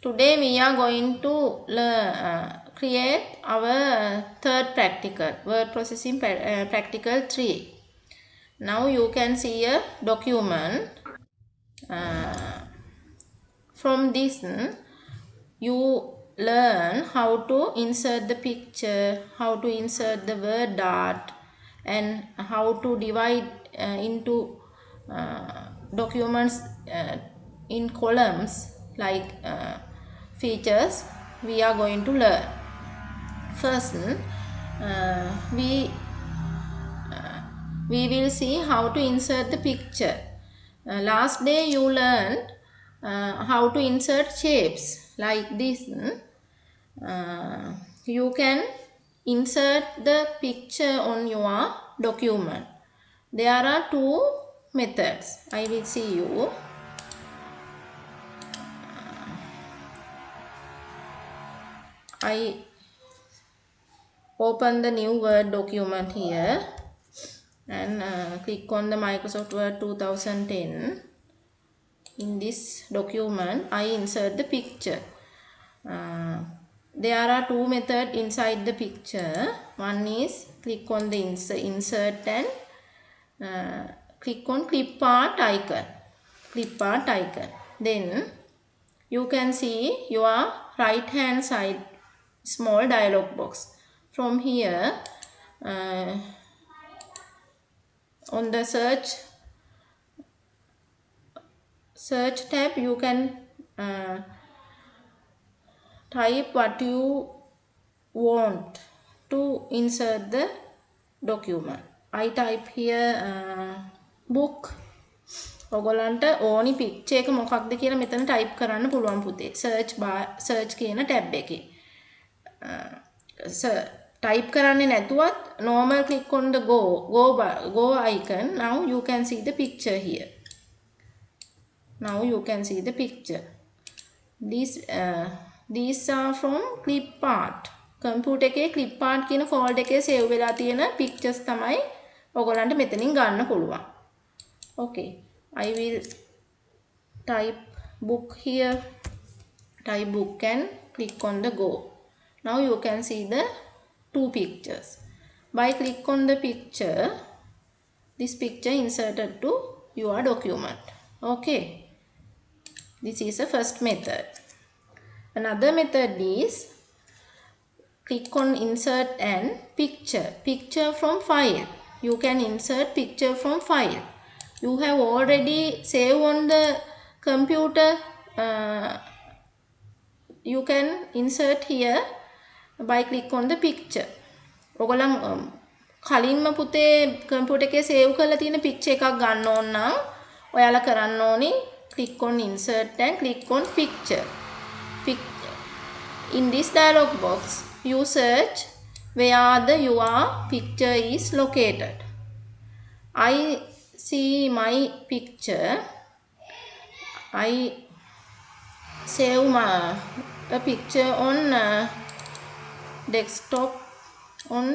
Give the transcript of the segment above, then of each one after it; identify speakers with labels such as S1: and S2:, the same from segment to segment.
S1: Today we are going to create our third practical, word processing practical 3. Now you can see a document. From this you learn how to insert the picture, how to insert the word art, and how to divide into documents in columns like features we are going to learn. First, we will see how to insert the picture. Last day you learned how to insert shapes like this. You can insert the picture on your document. There are two methods. I will see you. I open the new Word document here and click on the Microsoft Word 2010. In this document, I insert the picture. There are two methods inside the picture. One is click on the insert and click on clip art icon. Clip art icon. Then you can see your right hand side small dialog box. From here on the search tab you can type what you want to insert the document. I type here book. ඔගොල්ලන්ට ඕනි picture එක මොකක්ද කියලා මෙතන type කරන්න පුළුවන් පුතේ. search කියන tab එකේ. Type කරන්නේ නැතුවත් normal click on the go icon. Now you can see the picture here. Now you can see the picture. These are from clip art. Computer එකේ clip art කියන folder එකේ save වෙලා තියෙන pictures තමයි ඔයගොල්ලන්ට මෙතනින් ගන්න පුළුවන්. Okay, I will type book here. Type book and click on the go. Now you can see the two pictures. By click on the picture, this picture inserted to your document. Okay, this is the first method. Another method is click on insert and picture from file. You can insert picture from file. You have already saved on the computer. You can insert here by click on the picture. ඔයගොල්ලන් කලින්ම පුතේ computer එකේ save කරලා තියෙන picture එකක් ගන්න ඕන නම් ඔයාලා කරන්න ඕනි click on insert and click on picture. In this dialog box you search where your picture is located. I see my picture. I save a picture on desktop on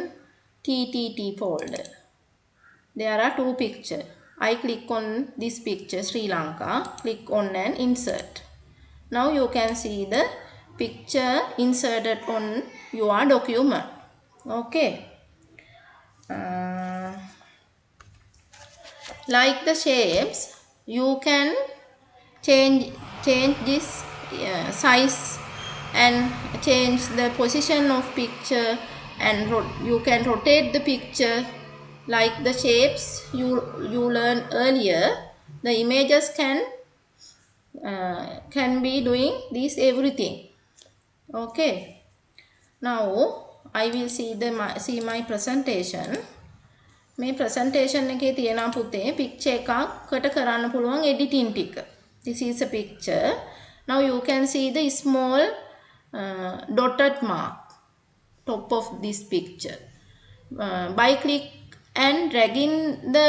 S1: TTT folder. There are two pictures. I click on this picture Sri Lanka. Click on and insert. Now you can see the picture inserted on your document. Okay. Like the shapes, you can change this size and change the position of picture, and you can rotate the picture like the shapes you learned earlier. The images can be doing this everything. Okay, now I will see my presentation. මේ presentation එකේ තියෙනවා පුතේ picture එකකට කරන්න පුළුවන් editing ටික. This is a picture. Now you can see the small dotted mark top of this picture. By click and dragging the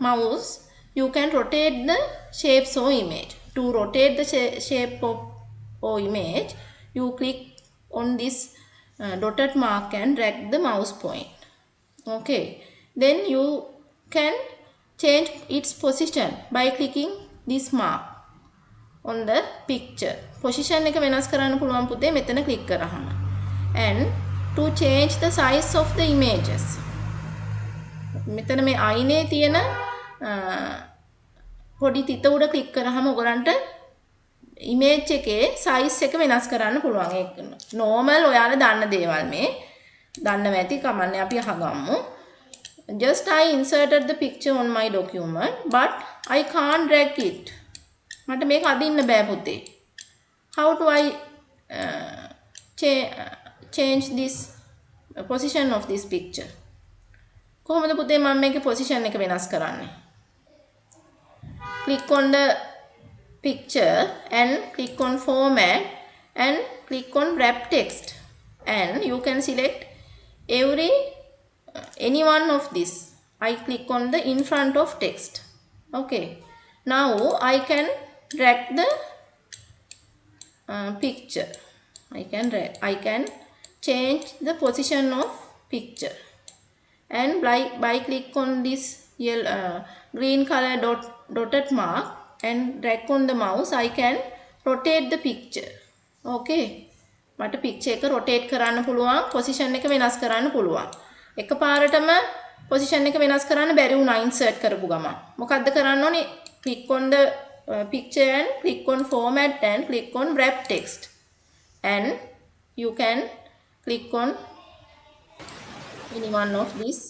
S1: mouse, you can rotate the shapes or image. To rotate the shape or image, you click on this dotted mark and drag the mouse point. Okay, then you can change its position by clicking this mark. on the picture. Position එක වෙනස් කරන්න පුළුවන් පුතේ මෙතන click කරාම. And to change the size of the images. මෙතන මේ අයිනේ තියෙන පොඩි තිත උඩ click කරාම ඔයගලන්ට image එකේ size එක වෙනස් කරන්න පුළුවන්. ඒක normal ඔයාලා දන්න දේවල් මේ. දන්නව ඇති කමන්නේ අපි අහගමු. Just I inserted the picture on my document but I can't drag it. මට මේක අදින්න බෑ පුතේ. How do I change this position of this picture? කොහොමද පුතේ මම මේකේ position එක වෙනස් කරන්නේ? Click on the picture and click on format and click on wrap text and you can select any one of this. I click on the in front of text. Okay, now I can drag the picture. I can change the position of picture and by click on this green color dotted mark and drag on the mouse I can rotate the picture. Okay, මට picture එක rotate කරන්න පුළුවන්, position එක වෙනස් කරන්න පුළුවන්. එකපාරටම position එක වෙනස් කරන්න බැරි වුණා insert කරපු ගමන්. මොකද්ද කරන්න ඕනේ? Click on the picture and click on format and click on wrap text and you can click on any one of these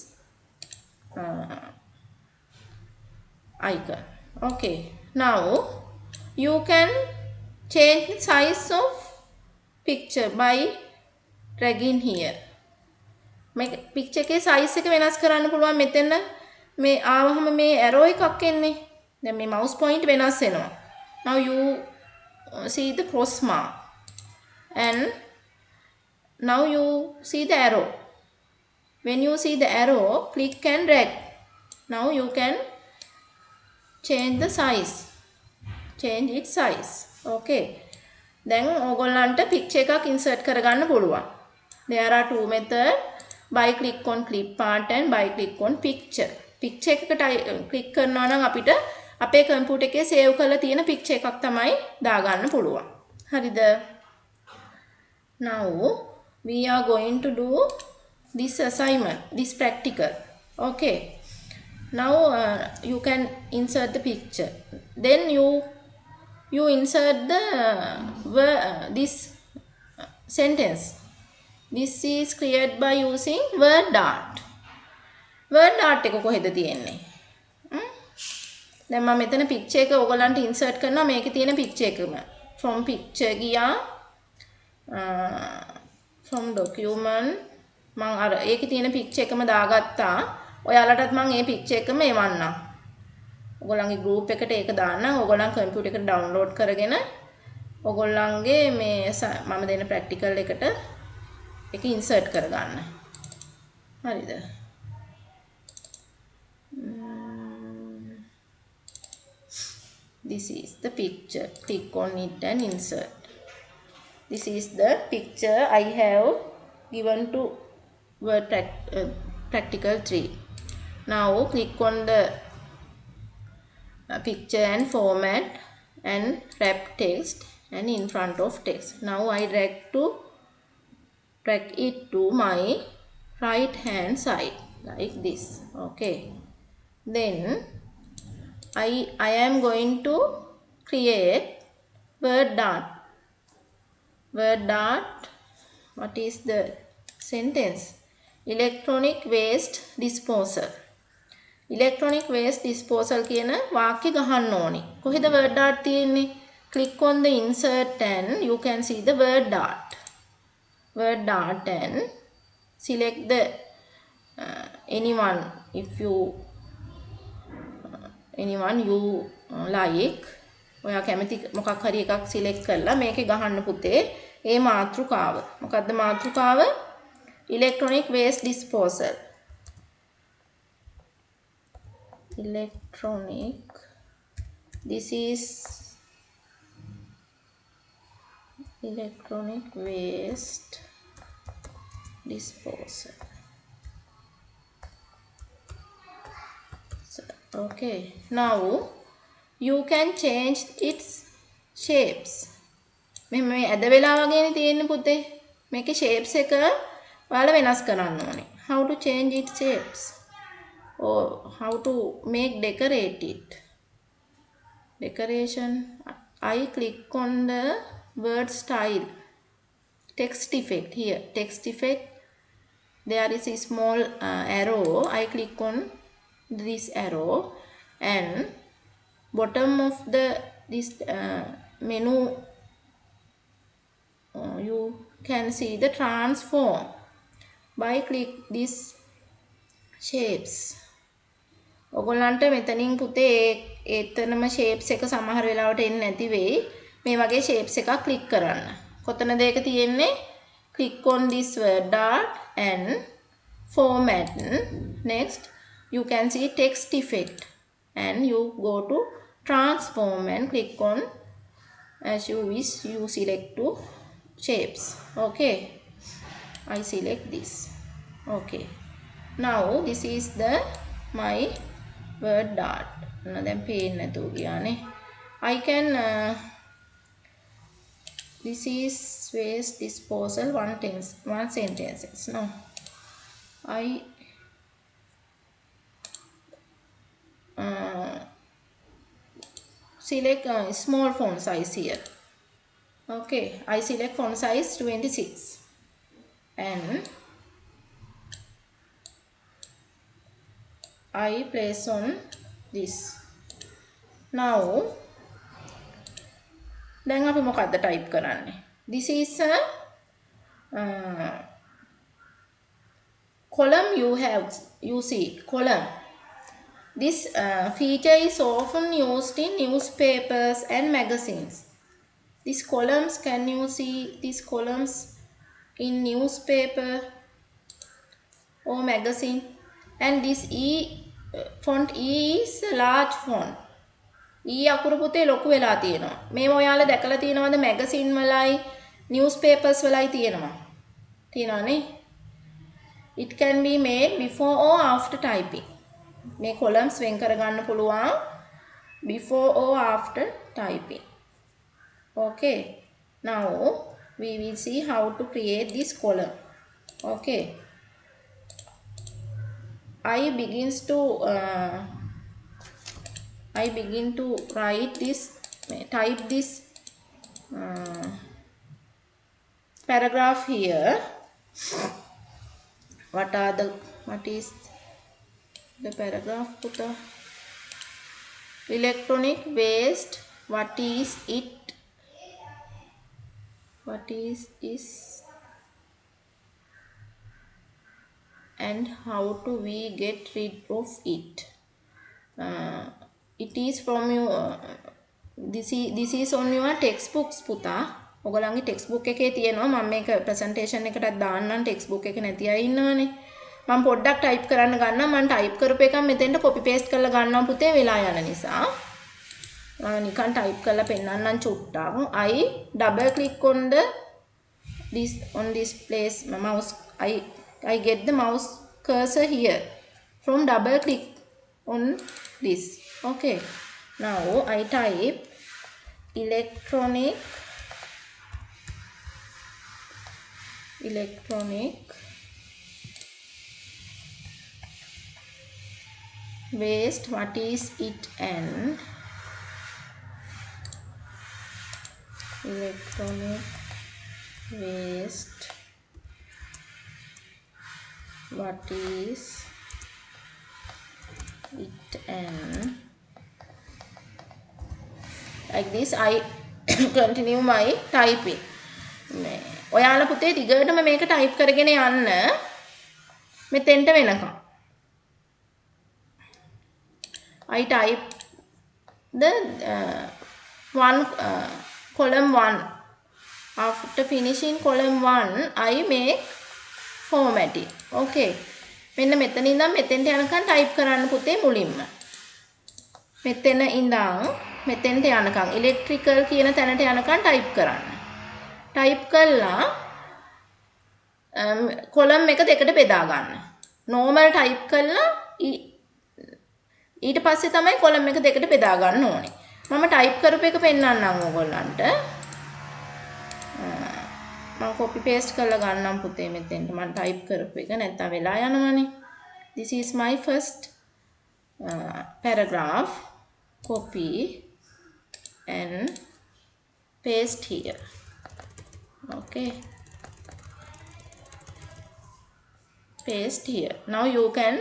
S1: icon. Okay, now you can change the size of picture by dragging here. මේ picture එකේ size එක වෙනස් කරන්න පුළුවන්. මෙතන මේ ආවහම මේ arrow එකක් එන්නේ. දැන් මේ mouse point වෙනස් වෙනවා. Now you see the cross mark and now you see the arrow. When you see the arrow, click and drag. Now you can change the size. Change its size. Okay. දැන් ඕගොල්ලන්ට picture එකක් insert කරගන්න පුළුවන්. There are two methods. By click on clip art and by click on picture. Picture එකකට click කරනවා නම් අපිට අපේ computer එකේ save කරලා තියෙන picture එකක් තමයි දාගන්න පුළුවන්. හරිද? Now we are going to do this assignment, this practical. Okay. Now you can insert the picture. Then you insert the this sentence. This is created by using word art. Word art එක කොහෙද තියෙන්නේ? දැන් මම මෙතන picture එක ඔයගලන්ට insert කරනවා. මේකේ තියෙන picture එකම. From picture ගියා. From document මම අර ඒකේ තියෙන picture එකම දාගත්තා. ඔයාලටත් මම මේ picture එකම එවන්නම්. ඔයගොල්ලන්ගේ group එකට ඒක දාන්නම්. ඔයගොල්ලන් computer එකට download කරගෙන ඔයගොල්ලන්ගේ මේ මම දෙන practical එකට ඒක insert කරගන්න. හරිද? This is the picture. Click on it and insert. This is the picture I have given to Word Practical 3. Now click on the picture and format and wrap text and in front of text. Now I drag it to my right hand side like this. Okay, then I am going to create word art. What is the sentence? Electronic waste disposal. Electronic waste disposal කියන වාක්‍ය ගහන්න ඕනේ. කොහෙද word art තියෙන්නේ? Click on the insert and you can see the word art. Word art and select the anyone you like. ඔයා කැමති මොකක් හරි එකක් select කරලා මේකේ ගහන්න පුතේ. ඒ මාතෘකාව. මොකද්ද මාතෘකාව? Electronic waste disposal. This is electronic waste disposal. So, okay, now you can change its shapes. මේ ඇද වෙලා වගේනේ තියෙන්නේ පුතේ. මේකේ shapes එක ඔයාලා වෙනස් කරන්න ඕනේ. How to change its shapes or how to make decorate it. Decoration. I click on the word style. Text effect here. Text effect. There is a small arrow. I click on this arrow and bottom of this menu you can see the transform. By click this shapes. ඔයගොල්ලන්ට මෙතනින් පුතේ ඒතනම shapes එක සමහර වෙලාවට එන්නේ නැති වෙයි. මේ වගේ shapes එකක් click කරන්න. කොතනද ඒක තියෙන්නේ? Click on this word dot and format. Next you can see text effect and you go to transform and click on as you wish. You select two shapes. Okay, I select this. Okay, now this is the my word dot. Then pain නැතුව ගියානේ. I can this is waste disposal one sentences. No, I select small font size here. Okay, I select font size 26 and I place on this. Now දැන් අපි මොකද්ද type කරන්නේ? This is a column. You see column. This feature is often used in newspapers and magazines. These columns, can you see these columns in newspaper or magazine? And this font E is a large font. E අකුරු පුතේ ලොකු වෙලා තියෙනවා. මේව ඔයාලා දැකලා තියෙනවද magazine වලයි newspapers වලයි තියෙනවනේ. It can be made before or after typing. මේ columns වෙන් කර ගන්න පුළුවන් before or after typing. Okay, now we will see how to create this column. Okay, I begin to write this, type this paragraph here. What is the paragraph? Puta. Electronic waste. What is it? What is this? And how do we get rid of it? It is from you. This is on your textbooks පුතා. ඔයගොල්ලන්ගේ textbook එකේ තියෙනවා. මම මේක presentation එකටත් දාන්නම්. textbook එක නැති අය ඉන්නවනේ. මම පොඩ්ඩක් type කරන්න ගන්නවා. මම type කරපු එකක් මෙතෙන්ට copy paste කරලා ගන්නවා පුතේ වෙලා යන නිසා. මම නිකන් type කරලා පෙන්නන්නම් චුට්ටක්. I double click on this place. Mouse. I get the mouse cursor here. From double click on this. Okay, now I type electronic waste. What is it? And electronic waste. What is it? And like this I continue my typing. ඔයාලා පුතේ දිගටම මේක type කරගෙන යන්න මෙතෙන්ට වෙනකම්. I type the column 1. After finishing column 1 I make formatting. Okay, මෙන්න මෙතන ඉඳන් මෙතෙන්ට යනකම් type කරන්න පුතේ මුලින්ම. මෙතන ඉඳන් මෙතෙන්ට යනකම් electrical කියන තැනට යනකම් type කරන්න. type කළා column එක දෙකට බෙදා ගන්න. normal type කළා ඊට පස්සේ තමයි column එක දෙකට බෙදා ගන්න ඕනේ. මම ටයිප් කරපු එක පෙන්නන්නම් ඕගොල්ලන්ට. මම copy paste කරලා ගන්නම් පුතේ මෙතෙන්ට. මම ටයිප් කරපු එක නැත්තම් වෙලා යනවනේ. This is my first paragraph. Copy and paste here. Okay. Paste here. Now you can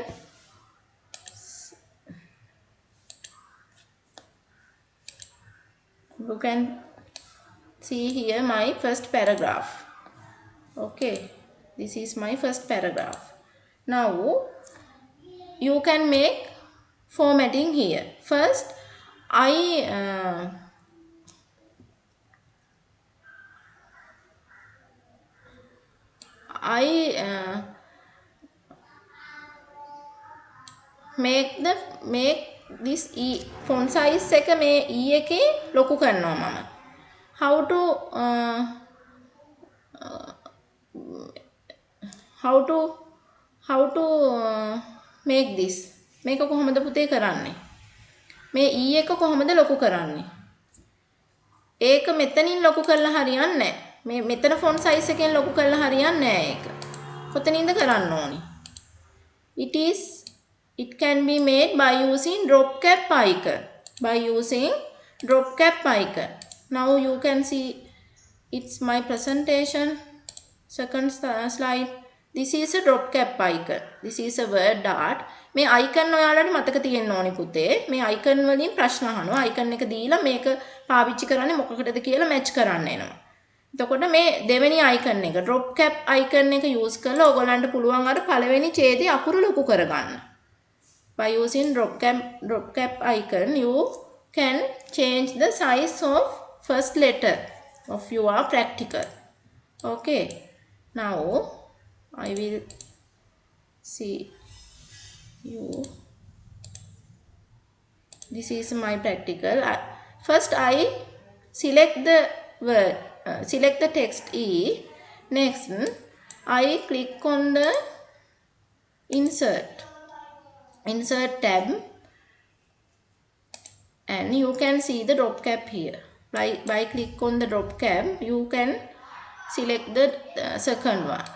S1: see here my first paragraph. Okay, this is my first paragraph. Now you can make formatting here. First I make this font size එක මේ E එකේ ලොකු කරනවා මම. how to make this. මේක කොහොමද පුතේ කරන්නේ? මේ E එක කොහොමද ලොකු කරන්නේ? ඒක මෙතනින් ලොකු කරලා හරියන්නේ නැහැ. මේ මෙතන font size එකෙන් ලොකු කරලා හරියන්නේ නැහැ ඒක. කොතනින්ද කරන්න ඕනි? It can be made by using drop cap icon. Now you can see it's my presentation. Second slide. This is a drop cap icon. This is a word dart. මේ icon ඔයාලට මතක තියෙන්න ඕනි පුතේ. මේ icon වලින් ප්‍රශ්න අහනවා. icon එක දීලා මේක පාවිච්චි කරන්නේ මොකකටද කියලා match කරන්න එනවා. එතකොට මේ දෙවෙනි icon එක drop cap icon එක use කරලා ඔයගොල්ලන්ට පුළුවන් අර පළවෙනි ඡේදයේ අකුරු ලොකු කරගන්න. By using drop cap icon, you can change the size of first letter of your practical. Okay. Now I will see you. This is my practical. First I select the word, select the text E. Next I click on the insert tab, and you can see the drop cap here. By click on the drop cap, you can select the second one.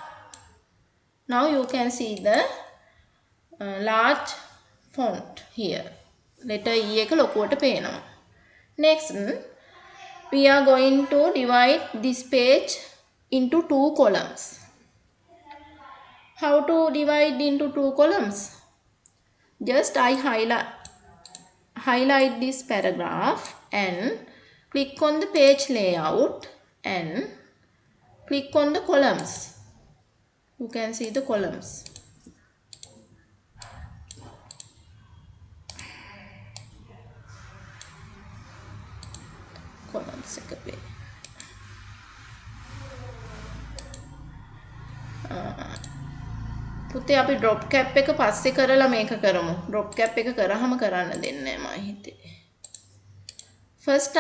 S1: Now you can see the large font here. Letter E එක ලොකුවට පේනවා. Next we are going to divide this page into 2 columns. How to divide into 2 columns? Just I highlight this paragraph and click on the page layout and click on the columns. You can see the columns. පුතේ අපි drop cap එක පස්සේ කරලා මේක කරමු. drop cap එක කරාම කරන්න දෙන්නේ නැහැ මම හිතේ. First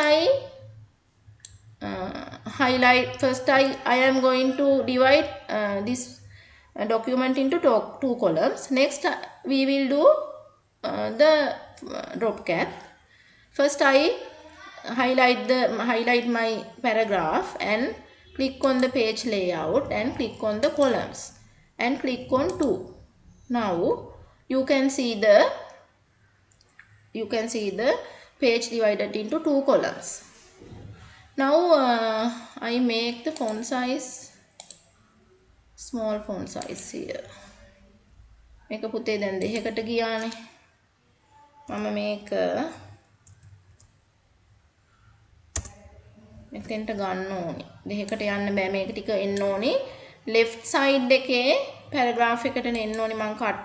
S1: I am going to divide this document into 2 columns. Next we will do the drop cap. First I highlight my paragraph and click on the page layout and click on the columns and click on 2. Now you can see the page divided into 2 columns. Now I make the font size small font size here. මේක පුතේ දැන් දෙකකට ගියානේ. මම මේක මෙතෙන්ට ගන්න ඕනේ. දෙකකට යන්න බෑ, මේක ටික එන්න ඕනේ. left side එකේ paragraph එකට එන්න ඕනේ මම cut.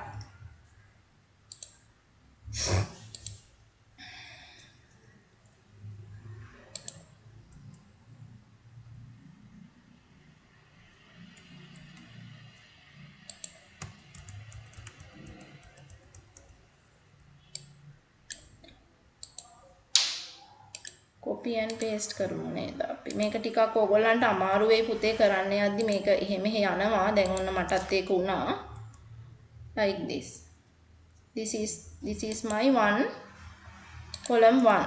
S1: copy and paste කරමු නේද අපි. මේක ටිකක් ඕගොල්ලන්ට අමාරු වෙයි පුතේ කරන්න යද්දි මේක එහෙම යනවා. දැන් ඔන්න මටත් ඒක වුණා. like this is my column 1.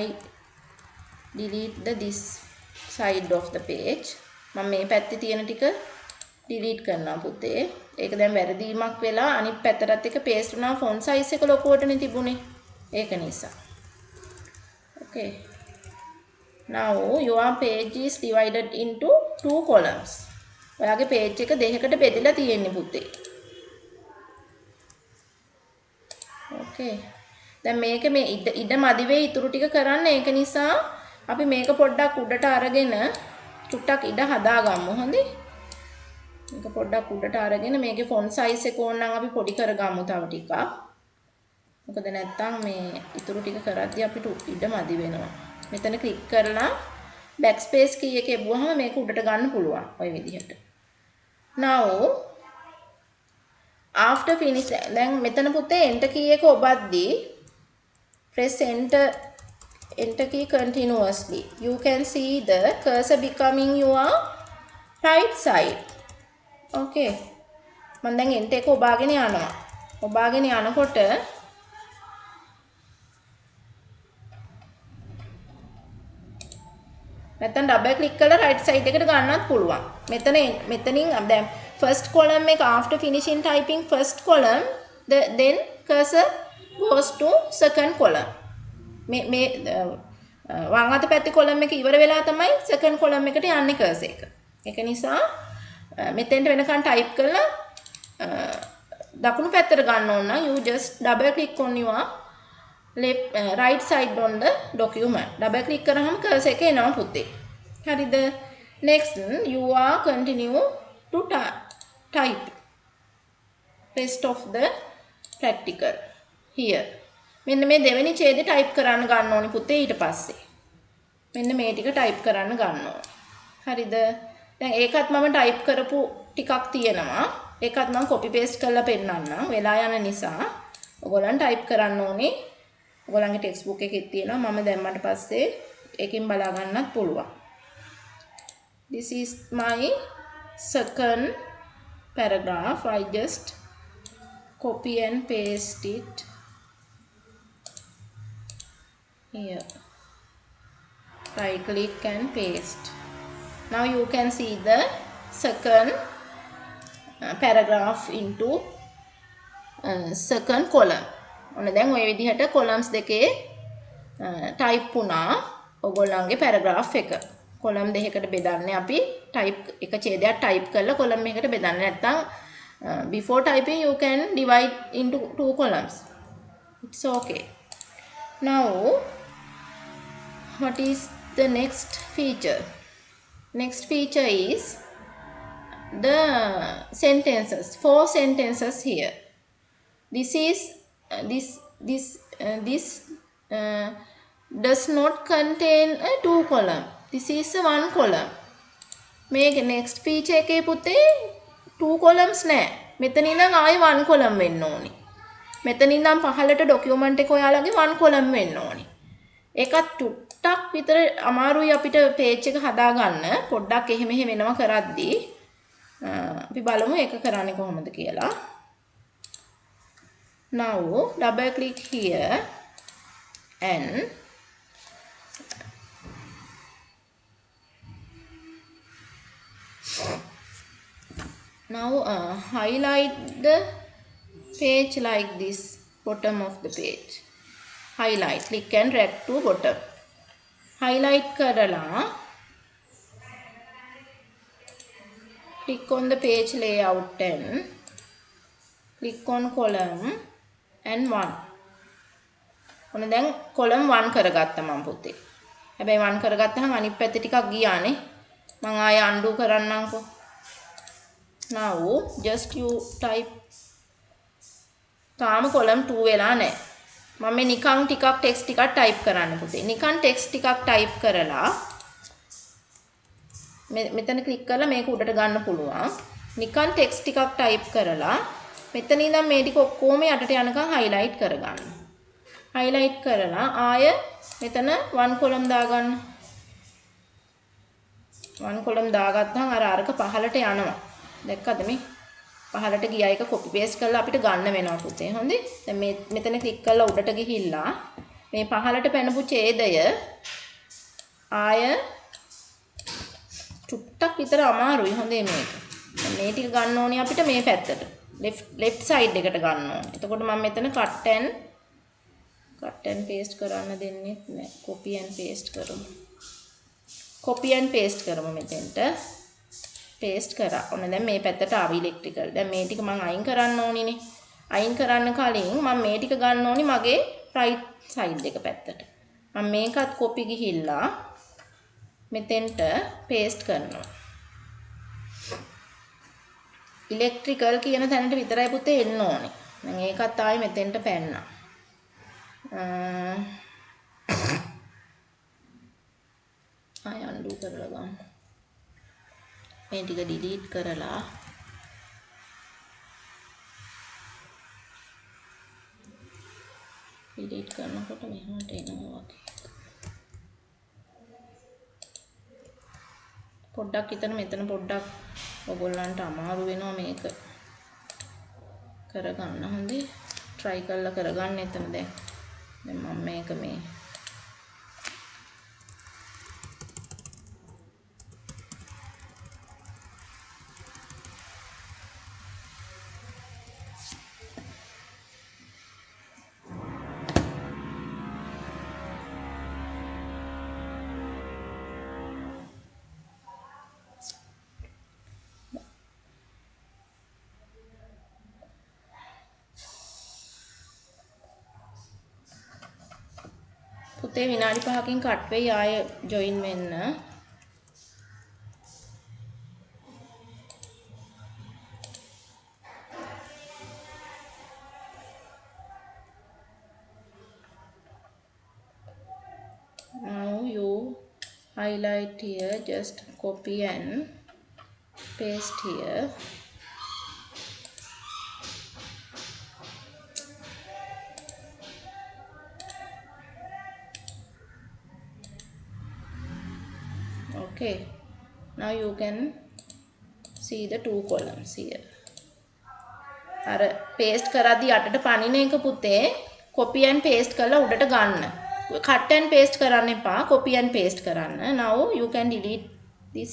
S1: I delete this side of the page. මම මේ පැත්තේ තියෙන ටික delete කරනවා පුතේ. ඒක දැන් වැරදීමක් වෙලා අනිත් පැත්තටත් එක paste වුණා font size එක ලොකුවටනේ තිබුණේ. ඒක නිසා. Okay. Now your page is divided into 2 columns. ඔයාගේ page එක දෙකකට බෙදලා තියෙන්නේ පුතේ. Okay. දැන් මේක මේ ඉඩ මදි වෙයි ඉතුරු ටික කරන්න. ඒක නිසා අපි මේක පොඩ්ඩක් උඩට අරගෙන චුට්ටක් ඉඩ හදාගමු. හොඳයි. මේක පොඩ්ඩක් උඩට අරගෙන මේකේ font size එක ඕනනම් අපි පොඩි කරගමු තව ටිකක්. මොකද නැත්තම් මේ ඉතුරු ටික කරද්දී අපිට ඉඩ මදි වෙනවා. මෙතන ක්ලික් කරලා backspace key එක එබුවහම මේක උඩට ගන්න පුළුවන් ඔය විදිහට. Now after finish දැන් මෙතන පුතේ enter key එක ඔබද්දී press enter key continuously. You can see the cursor becoming your right side. Okay. මම දැන් enter එක ඔබාගෙන යනවා. ඔබාගෙන යනකොට නැත්නම් ඩබල් ක්ලික් කරලා right side එකට ගන්නත් පුළුවන්. මෙතනින් දැන් first column එක after finishing typing first column then cursor goes to second column. මේ වම් අත පැත්තේ column එක ඉවර වෙලා තමයි second column එකට යන්නේ cursor එක. ඒක නිසා මෙතෙන්ට වෙනකන් type කරලා දකුණු පැත්තට ගන්න ඕන නම් you just double click on your right side on the document. double click කරාම cursor එක එනවා පුතේ. හරිද? next you are continue to type rest of the practical here. මෙන්න මේ දෙවෙනි ඡේදය type කරන්න ගන්න ඕනි පුතේ ඊට පස්සේ. මෙන්න මේ ටික type කරන්න ගන්න ඕනි. හරිද? දැන් ඒකත් මම type කරපු ටිකක් තියෙනවා. ඒකත් මම copy paste කරලා පෙන්නන්නම්. වෙලා යන නිසා ඔයගොල්ලන් type කරන්න ඕනේ. ඔයගොල්ලන්ගේ textbook එකේ තියෙනවා. මම දැම්මට පස්සේ ඒකෙන් බලා ගන්නත් පුළුවන්. This is my second paragraph. I just copy and paste it here. Right click and paste. Now you can see the second paragraph into second column. ඔන්න දැන් ඔය විදිහට columns දෙකේ type වුණා ඔයගොල්ලන්ගේ paragraph එක. column දෙකකට බෙදන්නේ අපි type එක ඡේදයක් type කරලා column එකකට බෙදන්න. නැත්නම් before typing you can divide into 2 columns. It's okay. Now what is the next feature? Next feature is the sentences. 4 sentences here. This is this does not contain a 2 column. This is a 1 column. මේක next feature එකේ පුතේ 2 columns නෑ. මෙතන ඉඳන් ආයෙ 1 column වෙන්න ඕනි. මෙතන ඉඳන් පහළට document එක ඔයාලගේ 1 column වෙන්න ඕනි. ඒකත් ටුට්ටක් විතර අමාරුයි අපිට page එක හදාගන්න. පොඩ්ඩක් එහෙම වෙනවා කරද්දී අපි බලමු ඒක කරන්නේ කොහොමද කියලා. Now double click here and now highlight the page like this, bottom of the page. Highlight, click and drag to bottom. Highlight කරලා click on the page layout and click on column and 1. ඔන්න දැන් column 1 කරගත්තා මම පුතේ. හැබැයි 1 කරගත්තාම අනිත් පැත්තේ ටිකක් ගියානේ. මම ආයෙ undo කරන්නම්කෝ. Now just you type. තාම column 2 වෙලා නැහැ. මම මේ නිකන් ටිකක් text ටිකක් type කරන්න පුතේ. නිකන් text ටිකක් type කරලා මෙතන click කරලා මේක උඩට ගන්න පුළුවන්. නිකන් text ටිකක් type කරලා මෙතන ඉඳන් මේ ටික ඔක්කොම යටට යනකම් highlight කරගන්න. highlight කරලා ආය මෙතන 1 column දාගන්න. 1 column දාගත්තාම අරක පහළට යනවා. දැක්කද මේ? පහළට ගියා එක copy paste කරලා අපිට ගන්න වෙනවා පුතේ. හොඳේ? දැන් මේ මෙතන click කරලා උඩට ගිහිල්ලා මේ පහලට පැනපු ඡේදය ආය චුට්ටක් විතර අමාරුයි. හොඳේ මේක. මේ ටික ගන්න ඕනේ අපිට මේ පැත්තට. left side එකට ගන්න ඕනේ. එතකොට මම මෙතන cut and paste කරන්න දෙන්නේ නැහැ. copy and paste කරමු. copy and paste කරමු මෙතෙන්ට. paste කරා. ඔන්න දැන් මේ පැත්තට ආව electrical. දැන් මේ ටික මම අයින් කරන්න ඕනිනේ. අයින් කරන්න කලින් මම මේ ටික ගන්න ඕනි මගේ right side එක පැත්තට. මම මේකත් copy ගිහිල්ලා මෙතෙන්ට paste කරනවා. electrical කියන තැනට විතරයි පුතේ එන්න ඕනේ. දැන් ඒකත් ආයි මෙතෙන්ට පැන්නා. ආය undo කරලා ගමු. මේ ටික delete කරලා delete කරනකොට මෙහාට එනවා වගේ. පොඩ්ඩක් හිතන්න මෙතන පොඩ්ඩක් ඔයගොල්ලන්ට අමාරු වෙනවා මේක කරගන්න. හොඳේ try කරලා කරගන්න එතන දැන් මම මේක මේ පුතේ විනාඩි 5කින් කට් වෙයි ආය ජොයින් වෙන්න. Now you highlight here, just copy and paste here. Okay, now you can see the two columns here. අර paste කරද්දී යටට පනින එක පුතේ copy and paste කරලා උඩට ගන්න. cut and paste කරන්න එපා, copy and paste කරන්න. Now you can delete this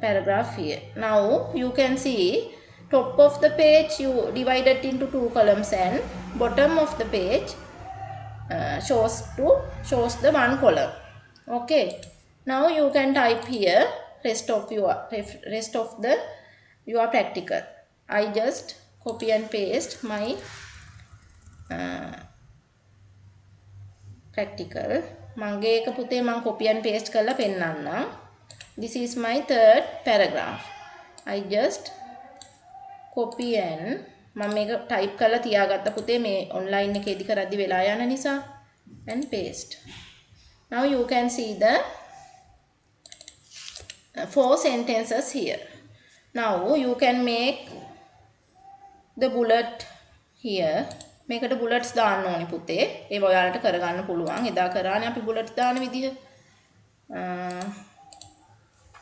S1: paragraph here. Now you can see top of the page you divided into two columns and bottom of the page shows the one column. Okay. Now you can type here rest of your practical. I just copy and paste my practical. මගේ එක පුතේ මම copy and paste කරලා පෙන්නන්නම්. This is my third paragraph. I just copy and මම මේක type කරලා තියාගත්ත පුතේ මේ online එකේදී කරද්දි වෙලා යන නිසා and paste. Now you can see the 4 sentences here. Now you can make the bullet here. මේකට bullets දාන්න ඕනේ පුතේ. ඒක ඔයාලට කරගන්න පුළුවන්. එදා කරානේ අපි bullets දාන විදිහ.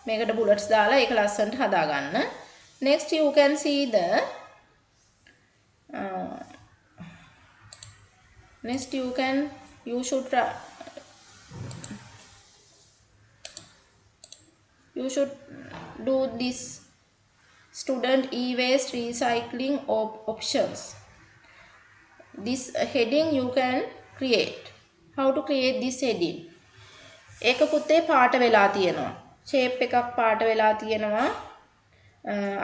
S1: මේකට bullets දාලා ඒක ලස්සනට හදාගන්න. Next you can see the next you should do this student e-waste recycling options. This heading you can create. How to create this heading? ඒක පුතේ පාට වෙලා තියෙනවා. shape එකක් පාට වෙලා තියෙනවා.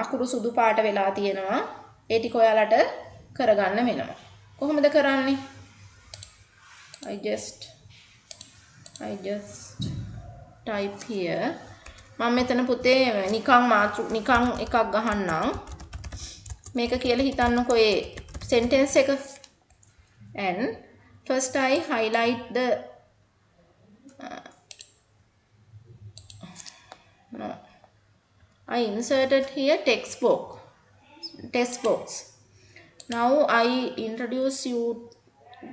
S1: අකුරු සුදු පාට වෙලා තියෙනවා. ඒ ටික ඔයාලට කරගන්න වෙනවා. කොහොමද කරන්නේ? I just type here. මම මෙතන පුතේ නිකන් එකක් ගහන්නම්. මේක කියලා හිතන්නකෝ ඒ sentence එක. And first I highlight the I inserted here text box. Now I introduce you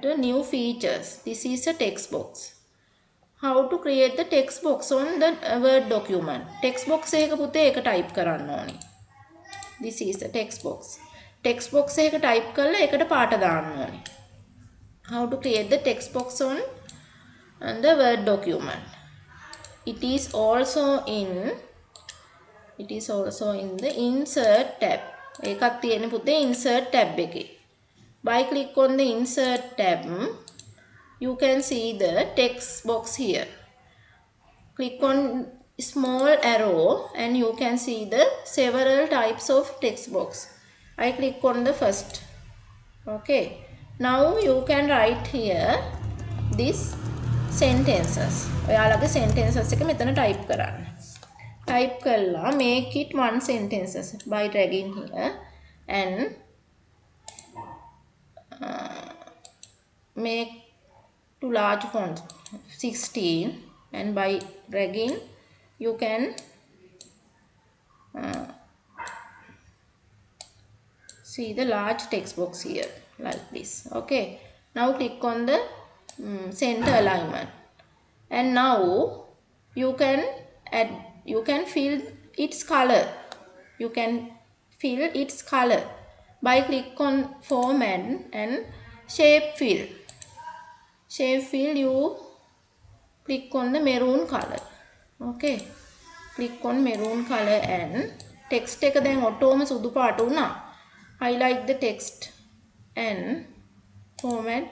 S1: the new features. This is a text box. How to create the text box on the Word document. Text box එක පුතේ ඒක type කරන්න ඕනේ. This is the text box. Text box එක type කරලා ඒකට පාට දාන්න ඕනේ. how to create the text box on the Word document. It is also in the insert tab. ඒකත් තියෙන පුතේ insert tab එකේ. By click on the insert tab, you can see the text box here. Click on small arrow and you can see the several types of text box. I click on the first. Okay. Now you can write here this sentences. ඔයාලගේ sentences එක මෙතන type කරන්න. Type කරලා make it one sentences by dragging here and make to large font 16, and by dragging you can see the large text box here like this. Okay, now click on the center alignment, and now you can fill its color. You can fill its color by click on format and shape fill. Shape fill, you click on the maroon color. Okay, click on maroon color and text එක දැන් ඔටෝම සුදු පාට වුණා. Highlight the text and format.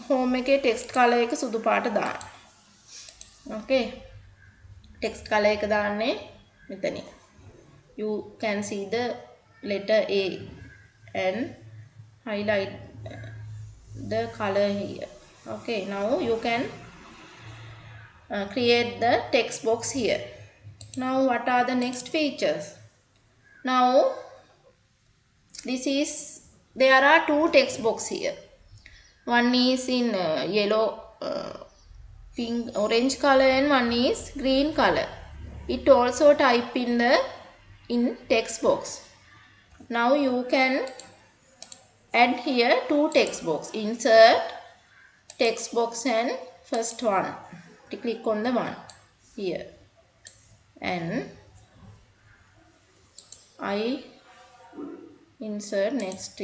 S1: home එකේ text color එක සුදු පාට දාන්න. Okay, text color එක දාන්නේ මෙතනින්. You can see the letter A and highlight the color here. Okay, now you can create the text box here. Now what are the next features? Now there are two text box here. One is in yellow, pink, orange color, and one is green color. It also type in text box. Now you can add here two text box. Insert text box and first one. Click on the one here and I insert next.